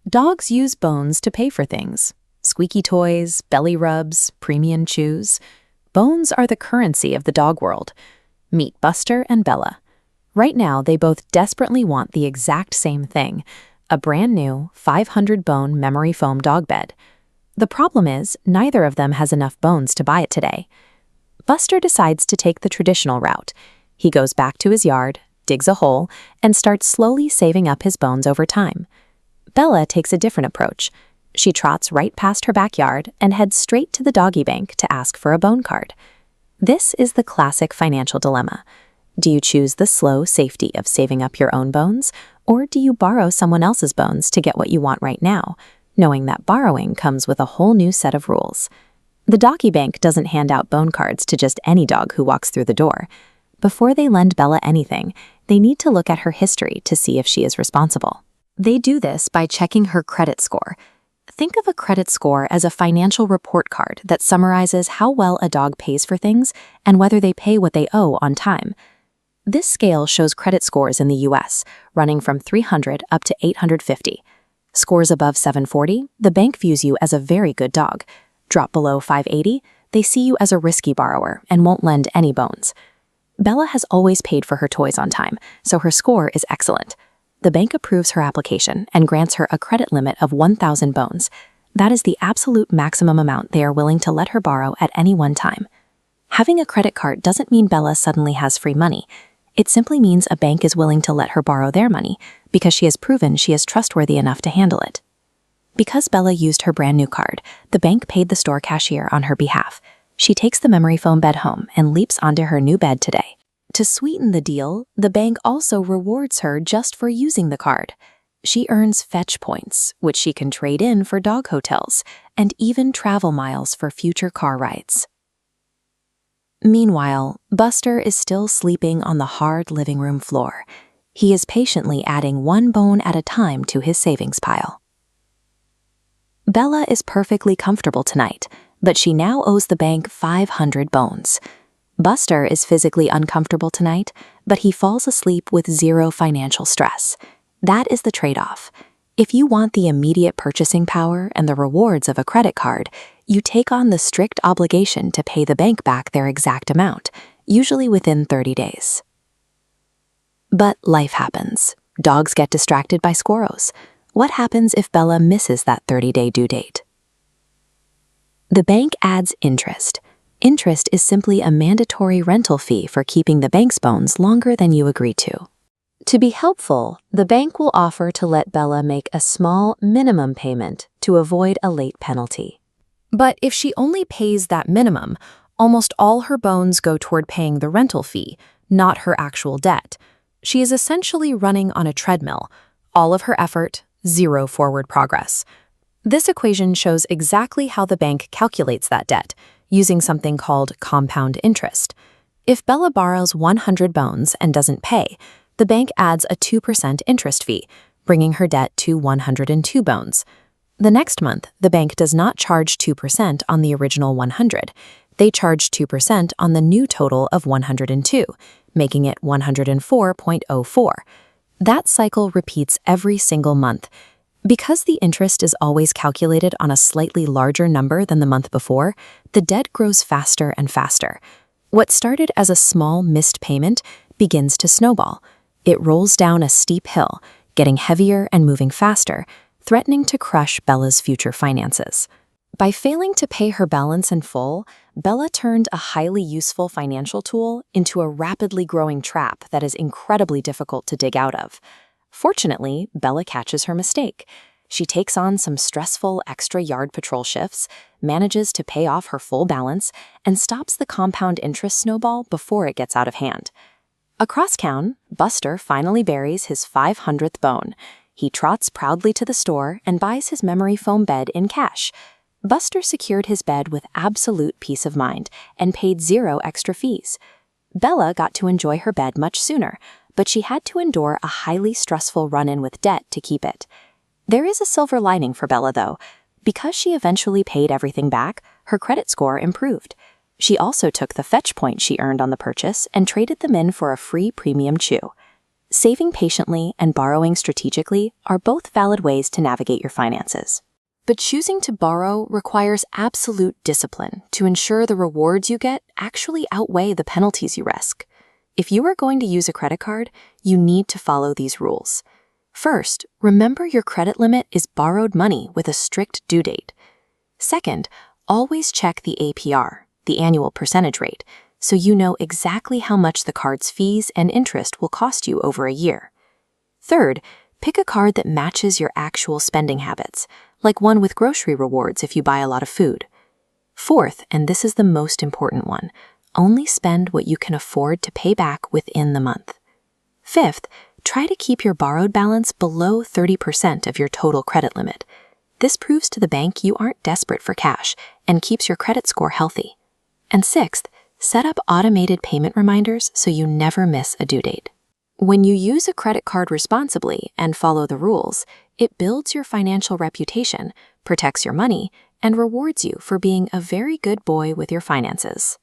Dogs use bones to pay for things. Squeaky toys, belly rubs, premium chews. Bones are the currency of the dog world. Meet Buster and Bella. Right now, they both desperately want the exact same thing, a brand new 500-bone memory foam dog bed. The problem is, neither of them has enough bones to buy it today. Buster decides to take the traditional route. He goes back to his yard, digs a hole, and starts slowly saving up his bones over time. Bella takes a different approach. She trots right past her backyard and heads straight to the doggy bank to ask for a bone card. This is the classic financial dilemma. Do you choose the slow safety of saving up your own bones, or do you borrow someone else's bones to get what you want right now, knowing that borrowing comes with a whole new set of rules? The doggy bank doesn't hand out bone cards to just any dog who walks through the door. Before they lend Bella anything, they need to look at her history to see if she is responsible. They do this by checking her credit score. Think of a credit score as a financial report card that summarizes how well a dog pays for things and whether they pay what they owe on time. This scale shows credit scores in the US, running from 300 up to 850. Scores above 740, the bank views you as a very good dog. Drop below 580, they see you as a risky borrower and won't lend any bones. Bella has always paid for her toys on time, so her score is excellent. The bank approves her application and grants her a credit limit of 1,000 bones. That is the absolute maximum amount they are willing to let her borrow at any one time. Having a credit card doesn't mean Bella suddenly has free money. It simply means a bank is willing to let her borrow their money because she has proven she is trustworthy enough to handle it. Because Bella used her brand new card, the bank paid the store cashier on her behalf. She takes the memory foam bed home and leaps onto her new bed today. To sweeten the deal, the bank also rewards her just for using the card. She earns fetch points, which she can trade in for dog hotels, and even travel miles for future car rides. Meanwhile, Buster is still sleeping on the hard living room floor. He is patiently adding one bone at a time to his savings pile. Bella is perfectly comfortable tonight, but she now owes the bank 500 bones. Buster is physically uncomfortable tonight, but he falls asleep with zero financial stress. That is the trade-off. If you want the immediate purchasing power and the rewards of a credit card, you take on the strict obligation to pay the bank back their exact amount, usually within 30 days. But life happens. Dogs get distracted by squirrels. What happens if Bella misses that 30-day due date? The bank adds interest. Interest is simply a mandatory rental fee for keeping the bank's bones longer than you agree to. To be helpful, the bank will offer to let Bella make a small minimum payment to avoid a late penalty. But if she only pays that minimum, almost all her bones go toward paying the rental fee, not her actual debt. She is essentially running on a treadmill. All of her effort, zero forward progress. This equation shows exactly how the bank calculates that debt, using something called compound interest. If Bella borrows 100 bones and doesn't pay, the bank adds a 2% interest fee, bringing her debt to 102 bones. The next month, the bank does not charge 2% on the original 100. They charge 2% on the new total of 102, making it 104.04. That cycle repeats every single month. Because the interest is always calculated on a slightly larger number than the month before, the debt grows faster and faster. What started as a small missed payment begins to snowball. It rolls down a steep hill, getting heavier and moving faster, threatening to crush Bella's future finances. By failing to pay her balance in full, Bella turned a highly useful financial tool into a rapidly growing trap that is incredibly difficult to dig out of. Fortunately, Bella catches her mistake. She takes on some stressful extra yard patrol shifts, manages to pay off her full balance, and stops the compound interest snowball before it gets out of hand. Across town, Buster finally buries his 500th bone. He trots proudly to the store and buys his memory foam bed in cash. Buster secured his bed with absolute peace of mind and paid zero extra fees. Bella got to enjoy her bed much sooner, but she had to endure a highly stressful run-in with debt to keep it. There is a silver lining for Bella, though. Because she eventually paid everything back, her credit score improved. She also took the fetch points she earned on the purchase and traded them in for a free premium chew. Saving patiently and borrowing strategically are both valid ways to navigate your finances. But choosing to borrow requires absolute discipline to ensure the rewards you get actually outweigh the penalties you risk. If you are going to use a credit card, you need to follow these rules. First, remember your credit limit is borrowed money with a strict due date. Second, always check the APR, the annual percentage rate, so you know exactly how much the card's fees and interest will cost you over a year. Third, pick a card that matches your actual spending habits, like one with grocery rewards if you buy a lot of food. Fourth, and this is the most important one, only spend what you can afford to pay back within the month. Fifth, try to keep your borrowed balance below 30% of your total credit limit. This proves to the bank you aren't desperate for cash and keeps your credit score healthy. And sixth, set up automated payment reminders so you never miss a due date. When you use a credit card responsibly and follow the rules, it builds your financial reputation, protects your money, and rewards you for being a very good boy with your finances.